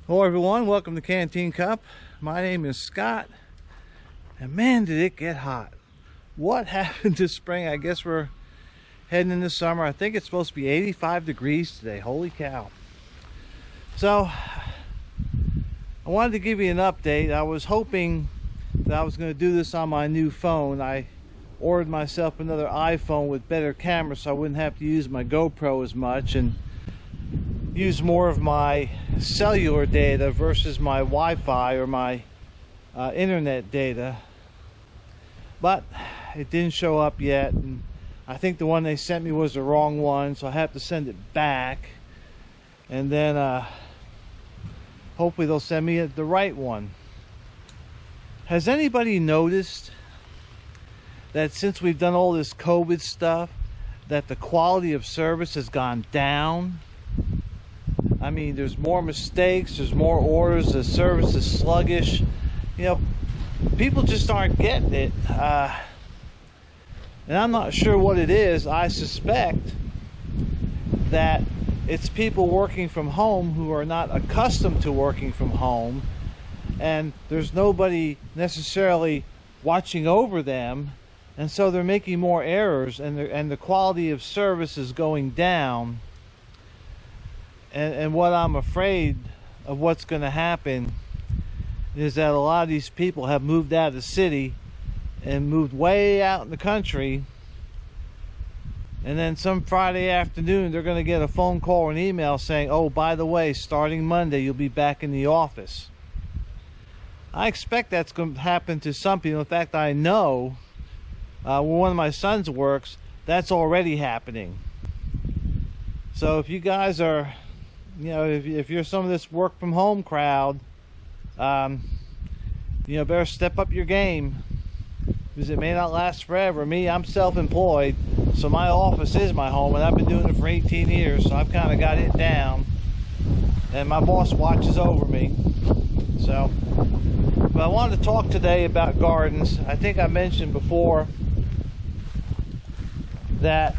Hello everyone, welcome to Canteen Cup. My name is Scott, and man did it get hot. What happened this spring? I guess we're heading into summer. I think it's supposed to be 85 degrees today. Holy cow. So I wanted to give you an update. I was hoping that I was going to do this on my new phone. I ordered myself another iPhone with better camera so I wouldn't have to use my GoPro as much and use more of my cellular data versus my Wi-Fi or my internet data. But it didn't show up yet, and I think the one they sent me was the wrong one, so I have to send it back, and then hopefully they'll send me the right one. Has anybody noticed that since we've done all this COVID stuff that the quality of service has gone down? I mean, there's more mistakes, there's more orders, the service is sluggish. You know, people just aren't getting it. And I'm not sure what it is. I suspect that it's people working from home who are not accustomed to working from home, and there's nobody necessarily watching over them, and so they're making more errors, and the quality of service is going down. And what I'm afraid of what's going to happen is that a lot of these people have moved out of the city and moved way out in the country, and then some Friday afternoon they're going to get a phone call or an email saying, oh, by the way, starting Monday you'll be back in the office. I expect that's going to happen to some people. In fact, I know where one of my sons works, that's already happening. So if you guys are, you know, if you're some of this work from home crowd, you know, better step up your game, because it may not last forever. Me, I'm self-employed, so my office is my home, and I've been doing it for 18 years, so I've kind of got it down, and my boss watches over me. So, but I wanted to talk today about gardens. I think I mentioned before that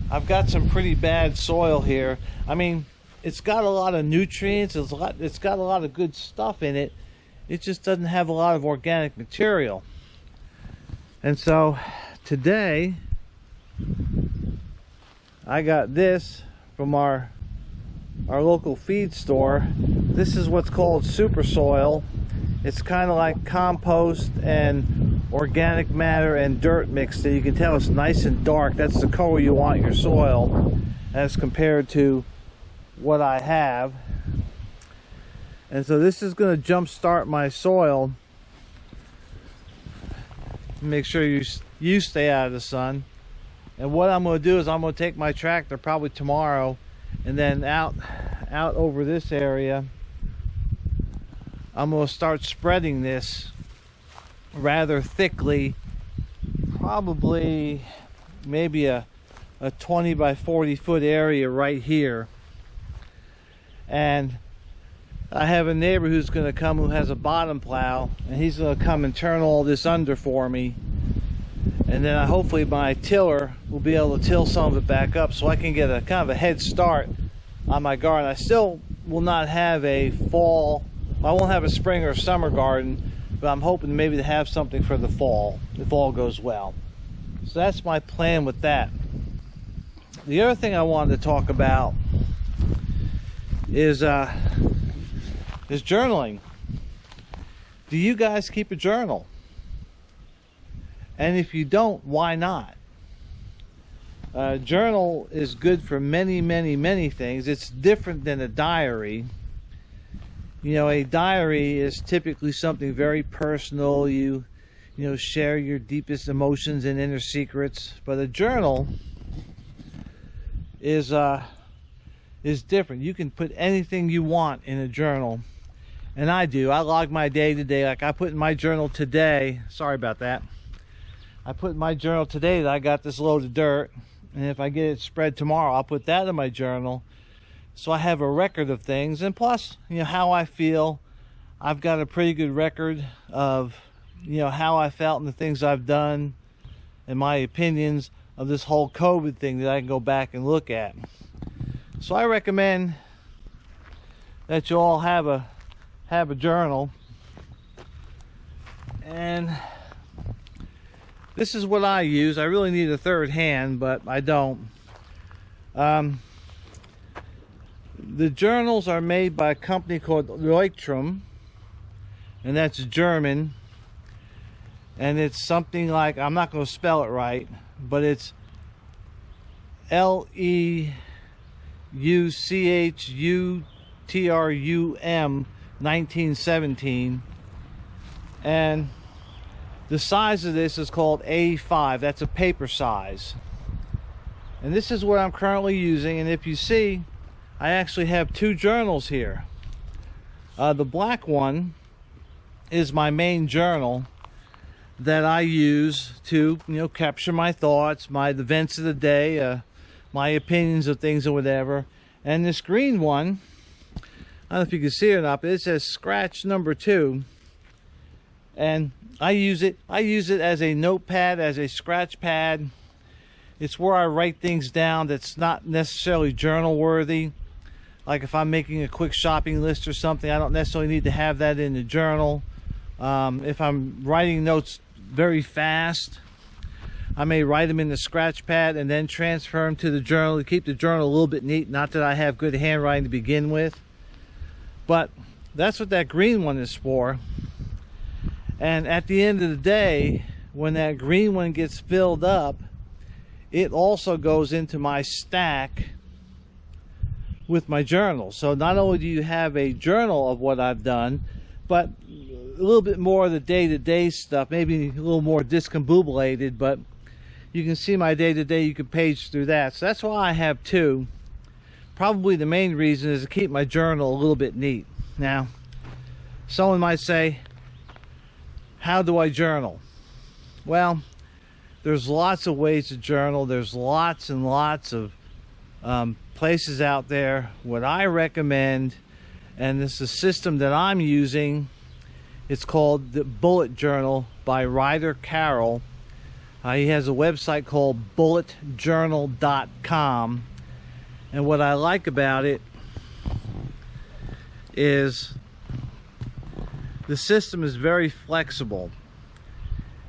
I've got some pretty bad soil here. I mean, it's got a lot of nutrients, it's got a lot of good stuff in it. It just doesn't have a lot of organic material. And so today I got this from our local feed store. This is what's called super soil. It's kind of like compost and organic matter and dirt mixed. You can tell it's nice and dark. That's the color you want your soil as compared to what I have. And so this is going to jump start my soil. Make sure you stay out of the sun. And what I'm going to do is I'm going to take my tractor probably tomorrow, and then out over this area I'm going to start spreading this rather thickly, probably maybe a 20 by 40 foot area right here. And I have a neighbor who's going to come who has a bottom plow, and he's going to come and turn all this under for me, and then hopefully my tiller will be able to till some of it back up so I can get a kind of a head start on my garden. I still will not have a fall, I won't have a spring or summer garden, but I'm hoping maybe to have something for the fall if all goes well. So that's my plan with that. The other thing I wanted to talk about is journaling. Do you guys keep a journal? And if you don't, why not? Journal is good for many things. It's different than a diary. You know, a diary is typically something very personal. You know, share your deepest emotions and inner secrets. But a journal is different. You can put anything you want in a journal, and I do. I log my day to day. Like I put in my journal today. Sorry about that. I put in my journal today that I got this load of dirt, and if I get it spread tomorrow, I'll put that in my journal. So I have a record of things, and plus, you know, how I feel. I've got a pretty good record of, you know, how I felt and the things I've done and my opinions of this whole COVID thing that I can go back and look at. So I recommend that you all have a journal. And this is what I use. I really need a third hand, but I don't. The journals are made by a company called Leuchtturm, and that's German. And it's something like, I'm not going to spell it right, but it's Leuchtturm 1917. And the size of this is called A5. That's a paper size. And this is what I'm currently using. And if you see, I actually have two journals here. The black one is my main journal that I use to, capture my thoughts, the events of the day, my opinions of things or whatever. And this green one, I don't know if you can see it or not, but it says scratch number 2. And I use it as a notepad, as a scratch pad. It's where I write things down that's not necessarily journal worthy. Like if I'm making a quick shopping list or something, I don't necessarily need to have that in the journal. If I'm writing notes very fast, I may write them in the scratch pad and then transfer them to the journal to keep the journal a little bit neat. Not that I have good handwriting to begin with, but that's what that green one is for. And at the end of the day, when that green one gets filled up, it also goes into my stack with my journal. So not only do you have a journal of what I've done, but a little bit more of the day-to-day stuff, maybe a little more discombobulated, but you can see my day-to-day. You can page through that. So that's why I have two. Probably the main reason is to keep my journal a little bit neat. Now, someone might say, how do I journal? Well, there's lots of ways to journal. There's lots and lots of places out there. What I recommend, and this is a system that I'm using, it's called the Bullet Journal by Ryder Carroll. He has a website called bulletjournal.com, and what I like about it is the system is very flexible.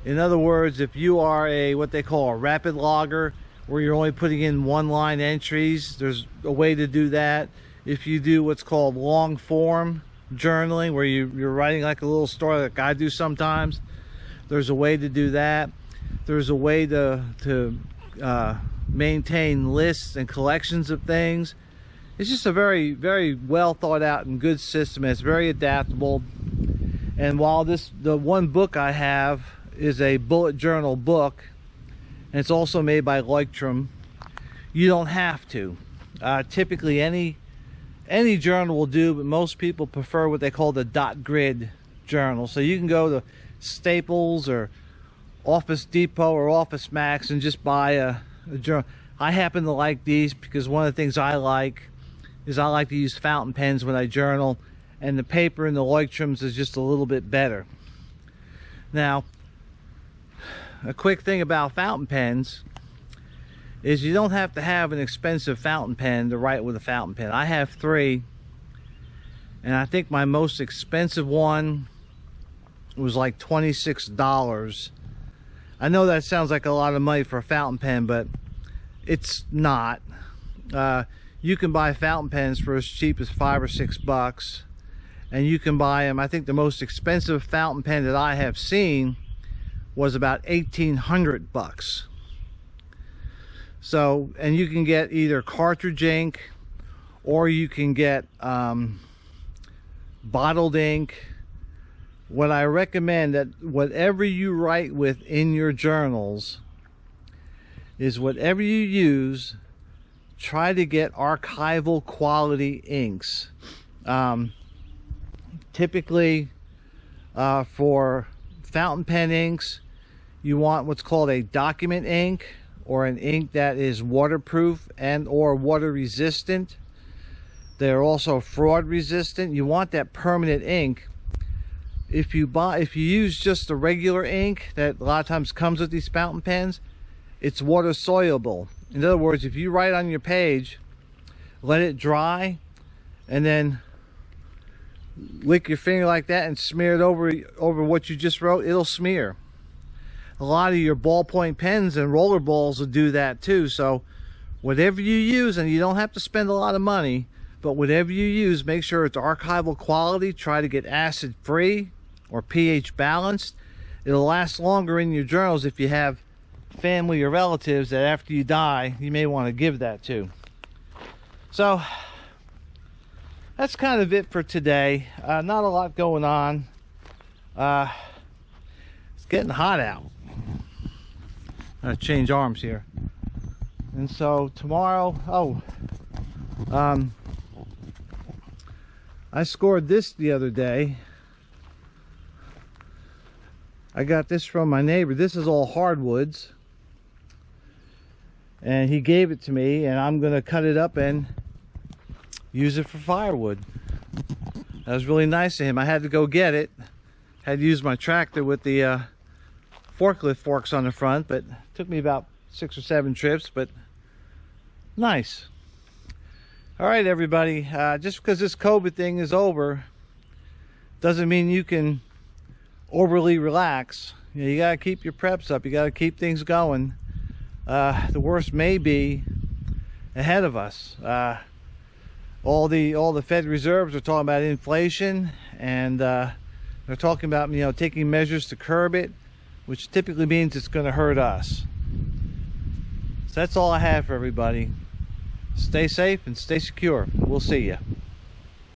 In other words, if you are what they call a rapid logger, where you're only putting in one-line entries, there's a way to do that. If you do what's called long form journaling, where you're writing like a little story like I do sometimes, there's a way to do that. There's a way to maintain lists and collections of things. It's just a very, very well thought out and good system. It's very adaptable. And while the one book I have is a bullet journal book, and it's also made by Leuchtturm, you don't have to. Typically any journal will do, but most people prefer what they call the dot grid journal. So you can go to Staples or Office Depot or Office Max and just buy a journal. I happen to like these because one of the things I like is I like to use fountain pens when I journal, and the paper in the Leuchtturms is just a little bit better. Now, a quick thing about fountain pens is you don't have to have an expensive fountain pen to write with a fountain pen. I have 3, and I think my most expensive one was like $26. I know that sounds like a lot of money for a fountain pen, but it's not. You can buy fountain pens for as cheap as $5 or $6, and you can buy them. I think the most expensive fountain pen that I have seen was about $1,800. So, and you can get either cartridge ink, or you can get bottled ink. What I recommend, that whatever you write with in your journals is whatever you use, try to get archival quality inks. Typically for fountain pen inks, you want what's called a document ink, or an ink that is waterproof and or water resistant. They're also fraud resistant. You want that permanent ink. If you use just the regular ink that a lot of times comes with these fountain pens, it's water soluble. In other words, if you write on your page, let it dry, and then lick your finger like that and smear it over what you just wrote, it'll smear. A lot of your ballpoint pens and roller balls will do that too. So whatever you use, and you don't have to spend a lot of money, but whatever you use, make sure it's archival quality. Try to get acid free or pH balanced. It'll last longer in your journals if you have family or relatives that after you die you may want to give that to. So that's kind of it for today. Not a lot going on. It's getting hot out. I'm gonna change arms here. And so tomorrow, I scored this the other day. I got this from my neighbor. This is all hardwoods. And he gave it to me, and I'm gonna cut it up and use it for firewood. That was really nice of him. I had to go get it. Had to use my tractor with the forklift forks on the front, but it took me about 6 or 7 trips, but nice. All right, everybody, just because this COVID thing is over doesn't mean you can overly relax. You know, you got to keep your preps up. You got to keep things going. The worst may be ahead of us. All the Fed reserves are talking about inflation, and they're talking about, you know, taking measures to curb it, which typically means it's going to hurt us. So that's all I have for everybody. Stay safe and stay secure. We'll see you.